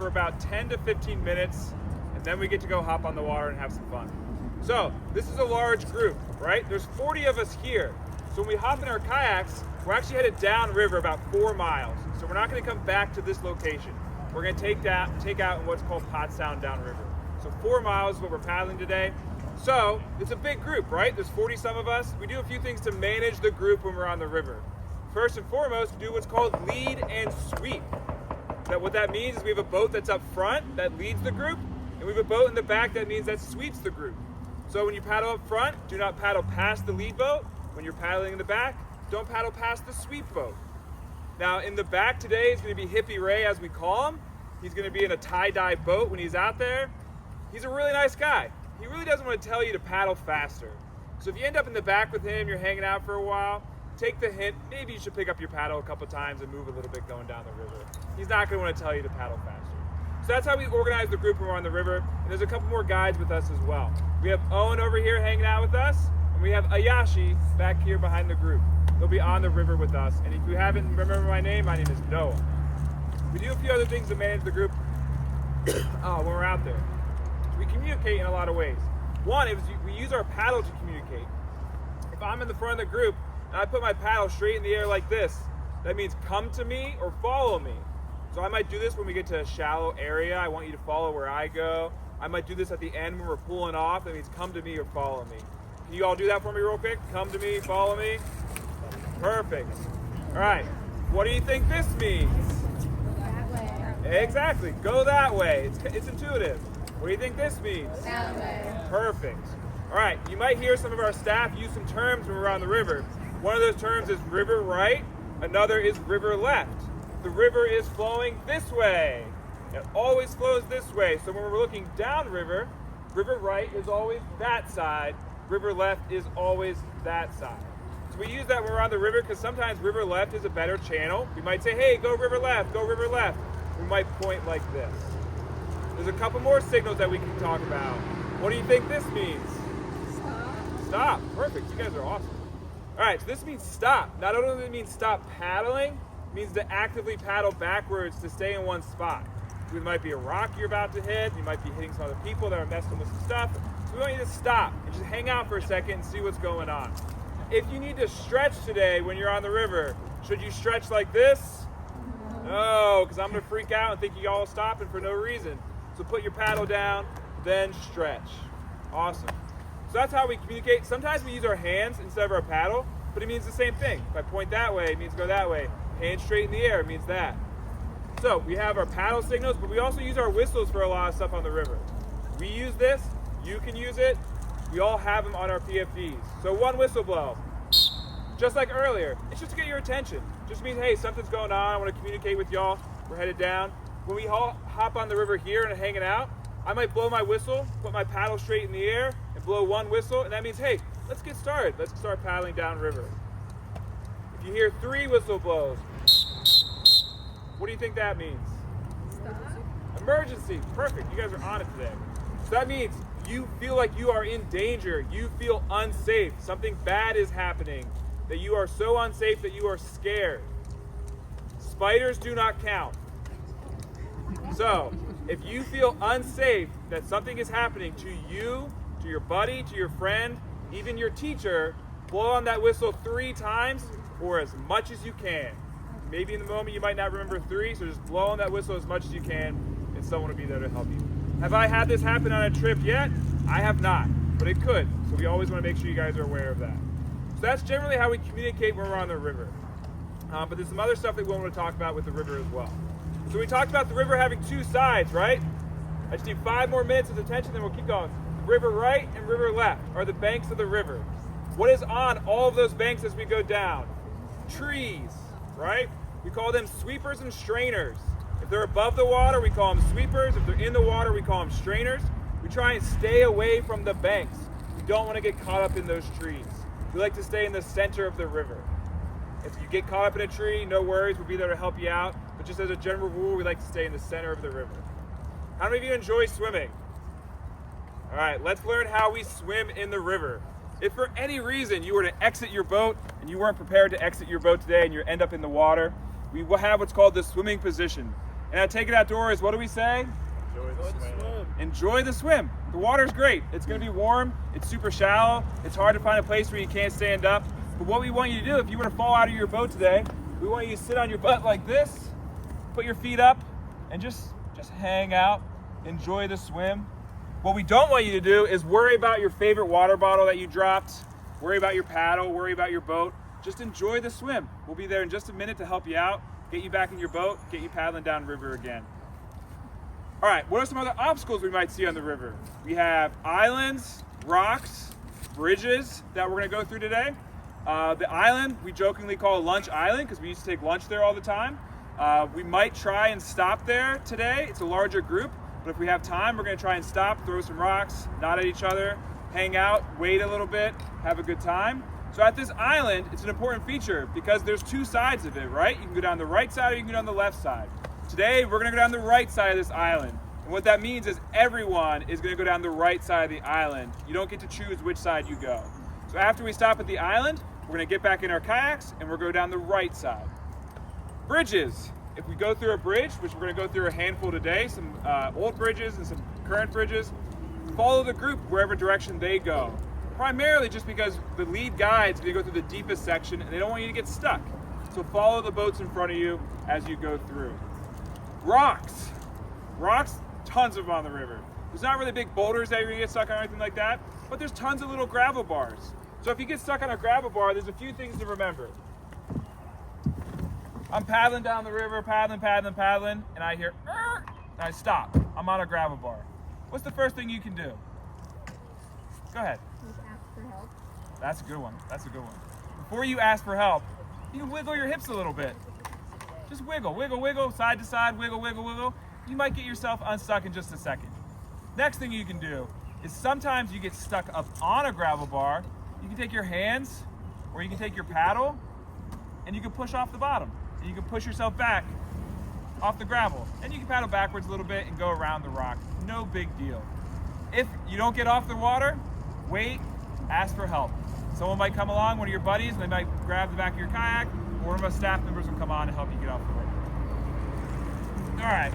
for about 10 to 15 minutes, and then we get to go hop on the water and have some fun. So this is a large group, right? There's 40 of us here. So when we hop in our kayaks, we're actually headed downriver about 4 miles. So we're not going to come back to this location. We're going to take out in what's called Pottstown downriver. So 4 miles is what we're paddling today. So it's a big group, right? There's 40 some of us. We do a few things to manage the group when we're on the river. First and foremost, we do what's called lead and sweep. What that means is we have a boat that's up front that leads the group, and we have a boat in the back that means that sweeps the group. So when you paddle up front, do not paddle past the lead boat. When you're paddling in the back, don't paddle past the sweep boat. Now in the back today is going to be Hippie Ray, as we call him. He's going to be in a tie-dye boat when he's out there. He's a really nice guy. He really doesn't want to tell you to paddle faster. So if you end up in the back with him, you're hanging out for a while, take the hint, maybe you should pick up your paddle a couple times and move a little bit going down the river. He's not going to want to tell you to paddle faster. So that's how we organize the group when we're on the river. And there's a couple more guides with us as well. We have Owen over here hanging out with us, and we have Ayashi back here behind the group. They'll be on the river with us. And if you haven't remembered my name is Noah. We do a few other things to manage the group when we're out there. We communicate in a lot of ways. One is we use our paddle to communicate. If I'm in the front of the group and I put my paddle straight in the air like this, that means come to me or follow me. So I might do this when we get to a shallow area. I want you to follow where I go. I might do this at the end when we're pulling off. That means come to me or follow me. Can you all do that for me real quick? Come to me, follow me. Perfect. All right. What do you think this means? That way. Exactly. Go that way. It's intuitive. What do you think this means? That way. Perfect. All right. You might hear some of our staff use some terms when we're on the river. One of those terms is river right. Another is river left. The river is flowing this way. It always flows this way. So when we're looking downriver, river right is always that side. River left is always that side. So we use that when we're on the river because sometimes river left is a better channel. We might say, hey, go river left, go river left. We might point like this. There's a couple more signals that we can talk about. What do you think this means? Stop. Stop. Perfect. You guys are awesome. All right, so this means stop. Not only does it mean stop paddling, it means to actively paddle backwards to stay in one spot. It might be a rock you're about to hit. You might be hitting some other people that are messing with some stuff. So we want you to stop and just hang out for a second and see what's going on. If you need to stretch today when you're on the river, should you stretch like this? No, because I'm going to freak out and think you all stopping for no reason. So put your paddle down, then stretch. Awesome. So that's how we communicate. Sometimes we use our hands instead of our paddle, but it means the same thing. If I point that way, it means go that way. Hands straight in the air, it means that. So we have our paddle signals, but we also use our whistles for a lot of stuff on the river. We use this, you can use it. We all have them on our PFDs. So one whistle blow, just like earlier, it's just to get your attention. Just means, hey, something's going on, I want to communicate with y'all. We're headed down. When we hop on the river here and hanging out, I might blow my whistle, put my paddle straight in the air, and blow one whistle, and that means, hey, let's get started. Let's start paddling downriver. If you hear 3 whistle blows, what do you think that means? Stop. Emergency. Perfect. You guys are on it today. So that means you feel like you are in danger. You feel unsafe. Something bad is happening. That you are so unsafe that you are scared. Spiders do not count. So if you feel unsafe that something is happening to you, to your buddy, to your friend, even your teacher, blow on that whistle 3 times or as much as you can. Maybe in the moment you might not remember 3, so just blow on that whistle as much as you can, and someone will be there to help you. Have I had this happen on a trip yet? I have not, but it could. So we always want to make sure you guys are aware of that. So that's generally how we communicate when we're on the river. But there's some other stuff that we want to talk about with the river as well. So we talked about the river having 2 sides, right? I just need 5 more minutes of attention, then we'll keep going. River right and river left are the banks of the river. What is on all of those banks as we go down? Trees, right? We call them sweepers and strainers. If they're above the water, we call them sweepers. If they're in the water, we call them strainers. We try and stay away from the banks. We don't want to get caught up in those trees. We like to stay in the center of the river. If you get caught up in a tree, no worries, we'll be there to help you out. But just as a general rule, we like to stay in the center of the river. How many of you enjoy swimming? All right, let's learn how we swim in the river. If for any reason you were to exit your boat and you weren't prepared to exit your boat today and you end up in the water, we will have what's called the swimming position. And at Take It Outdoors, what do we say? Enjoy the swim. Enjoy the swim. The water's great. It's going to be warm. It's super shallow. It's hard to find a place where you can't stand up. But what we want you to do, if you were to fall out of your boat today, we want you to sit on your butt like this, put your feet up, and just hang out. Enjoy the swim. What we don't want you to do is worry about your favorite water bottle that you dropped, worry about your paddle, worry about your boat. Just enjoy the swim. We'll be there in just a minute to help you out, get you back in your boat, get you paddling down river again. All right, what are some other obstacles we might see on the river? We have islands, rocks, bridges that we're gonna go through today. The island we jokingly call Lunch Island because we used to take lunch there all the time. We might try and stop there today. It's a larger group, but if we have time, we're gonna try and stop, throw some rocks, nod at each other, hang out, wait a little bit, have a good time. So at this island, it's an important feature because there's two sides of it, right? You can go down the right side or you can go down the left side. Today, we're gonna go down the right side of this island. And what that means is everyone is gonna go down the right side of the island. You don't get to choose which side you go. So after we stop at the island, we're gonna get back in our kayaks and we'll go down the right side. Bridges. If we go through a bridge, which we're gonna go through a handful today, some old bridges and some current bridges, follow the group wherever direction they go. Primarily just because the lead guide's gonna go through the deepest section and they don't want you to get stuck. So follow the boats in front of you as you go through. Rocks. Rocks, tons of them on the river. There's not really big boulders that you're gonna get stuck on or anything like that, but there's tons of little gravel bars. So if you get stuck on a gravel bar, there's a few things to remember. I'm paddling down the river, paddling, and I hear, and I stop. I'm on a gravel bar. What's the first thing you can do? Go ahead. Just ask for help. That's a good one. That's a good one. Before you ask for help, you can wiggle your hips a little bit. Just wiggle, wiggle, wiggle, side to side, wiggle, wiggle, wiggle. You might get yourself unstuck in just a second. Next thing you can do is sometimes you get stuck up on a gravel bar. You can take your hands or you can take your paddle and you can push off the bottom. And you can push yourself back off the gravel. And you can paddle backwards a little bit and go around the rock. No big deal. If you don't get off the water, wait, ask for help. Someone might come along, one of your buddies, and they might grab the back of your kayak, or one of our staff members will come on and help you get off the boat. All right.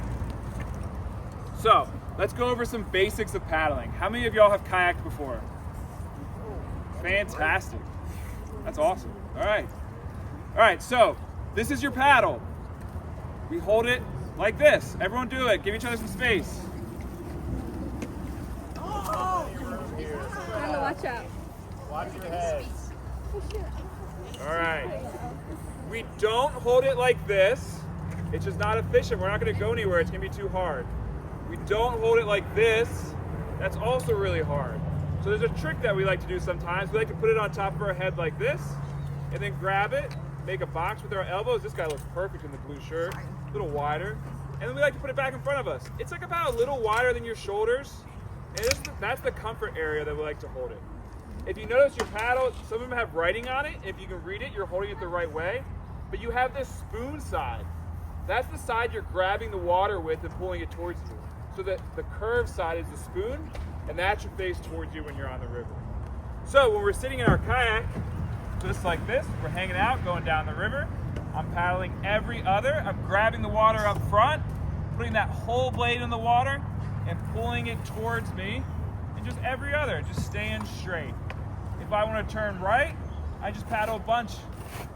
So, let's go over some basics of paddling. How many of y'all have kayaked before? Fantastic. That's awesome. All right. All right, so this is your paddle. We hold it like this. Everyone do it. Give each other some space. Gotta watch out. Watch your head. All right. We don't hold it like this. It's just not efficient. We're not going to go anywhere. It's going to be too hard. We don't hold it like this. That's also really hard. So there's a trick that we like to do sometimes. We like to put it on top of our head like this, and then grab it, make a box with our elbows. This guy looks perfect in the blue shirt, a little wider. And then we like to put it back in front of us. It's like about a little wider than your shoulders. And that's the comfort area that we like to hold it. If you notice your paddle, some of them have writing on it. If you can read it, you're holding it the right way. But you have this spoon side. That's the side you're grabbing the water with and pulling it towards you. So that the curved side is the spoon, and that should face towards you when you're on the river. So when we're sitting in our kayak, just like this, we're hanging out, going down the river. I'm paddling every other. I'm grabbing the water up front, putting that whole blade in the water, and pulling it towards me. And just every other, just staying straight. If I want to turn right, I just paddle a bunch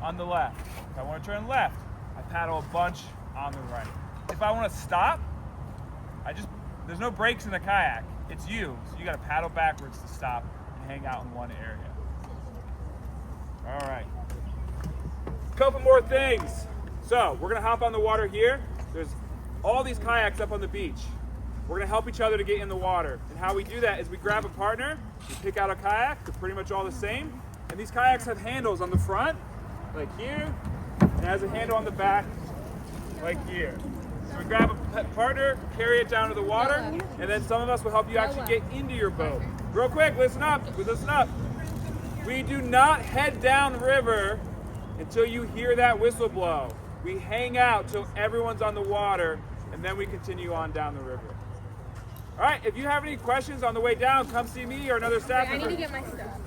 on the left. If I want to turn left, I paddle a bunch on the right. If I want to stop, there's no brakes in the kayak. It's you. So you got to paddle backwards to stop and hang out in one area. All right. Couple more things. So we're going to hop on the water here. There's all these kayaks up on the beach. We're going to help each other to get in the water. And how we do that is we grab a partner, we pick out a kayak. They're pretty much all the same. And these kayaks have handles on the front, like here, and it has a handle on the back, like here. So we grab a partner, carry it down to the water, and then some of us will help you actually get into your boat. Real quick, listen up. Listen up. We do not head down river until you hear that whistle blow. We hang out till everyone's on the water, and then we continue on down the river. All right, if you have any questions on the way down, come see me or another staff I need member. to get my stuff.